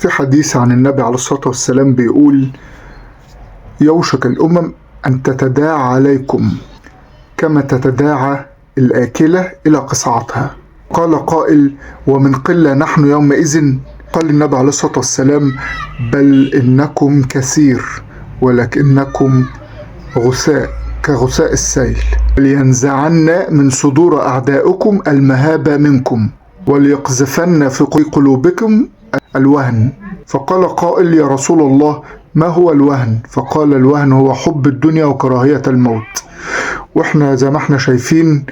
في حديث عن النبي عليه الصلاة والسلام بيقول: يوشك الأمم أن تتداعى عليكم كما تتداعى الآكلة إلى قصعتها. قال قائل: ومن قلة نحن يومئذ؟ قال النبي عليه الصلاة والسلام: بل إنكم كثير ولكنكم غثاء كغثاء السيل، لينزعن من صدور أعدائكم المهابة منكم وليقذفن في قلوبكم الوهن. فقال قائل: يا رسول الله، ما هو الوهن؟ فقال: الوهن هو حب الدنيا وكراهية الموت. واحنا زي ما احنا شايفين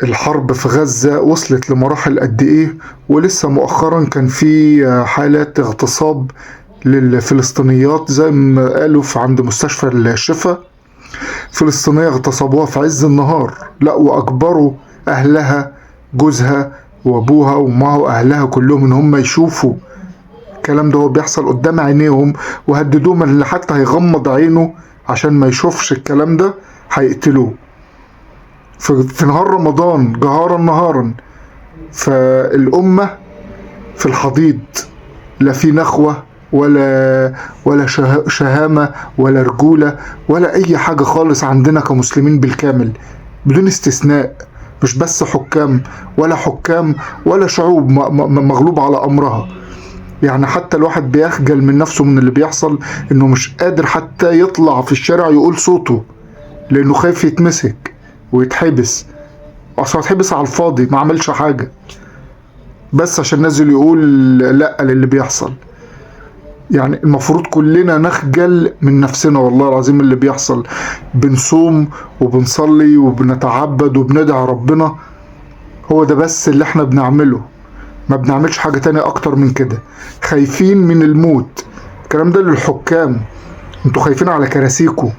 الحرب في غزة وصلت لمراحل قد ايه، ولسه مؤخرا كان في حالات اغتصاب للفلسطينيات زي ما قالوا في عند مستشفى الشفا. فلسطينية اغتصبوها في عز النهار، لا وأجبروا أهلها، جوزها وأبوها ومعه أهلها كلهم إن هم يشوفوا الكلام ده هو بيحصل قدام عينيهم، وهددوه من اللي حتى هيغمض عينه عشان ما يشوفش الكلام ده هيقتلوه في نهار رمضان جهارا نهارا. فالأمة في الحضيض، لا في نخوة ولا شهامة ولا رجولة ولا أي حاجة خالص عندنا كمسلمين بالكامل بدون استثناء. مش بس حكام ولا شعوب مغلوب على أمرها. يعني حتى الواحد بيخجل من نفسه من اللي بيحصل، إنه مش قادر حتى يطلع في الشارع يقول صوته لأنه خايف يتمسك ويتحبس. أصلا يتحبس على الفاضي، ما عملش حاجة بس عشان نازل يقول لأ للي بيحصل. يعني المفروض كلنا نخجل من نفسنا والله العظيم اللي بيحصل. بنصوم وبنصلي وبنتعبد وبندعي ربنا، هو ده بس اللي احنا بنعمله، ما بنعملش حاجة تانية اكتر من كده. خايفين من الموت، الكلام ده للحكام. انتوا خايفين على كراسيكوا،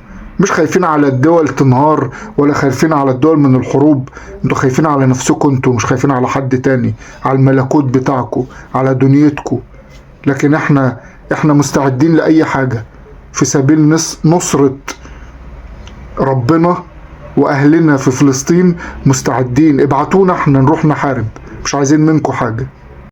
مش خايفين على الدول تنهار ولا خايفين على الدول من الحروب. انتوا خايفين على نفسكوا، انتوا مش خايفين على حد تاني، على الملكوت بتاعكوا، على دنيتكوا. لكن احنا مستعدين لأي حاجة في سبيل نصرة ربنا وأهلنا في فلسطين. مستعدين، ابعتونا احنا نروح نحارب، مش عايزين منكم حاجة.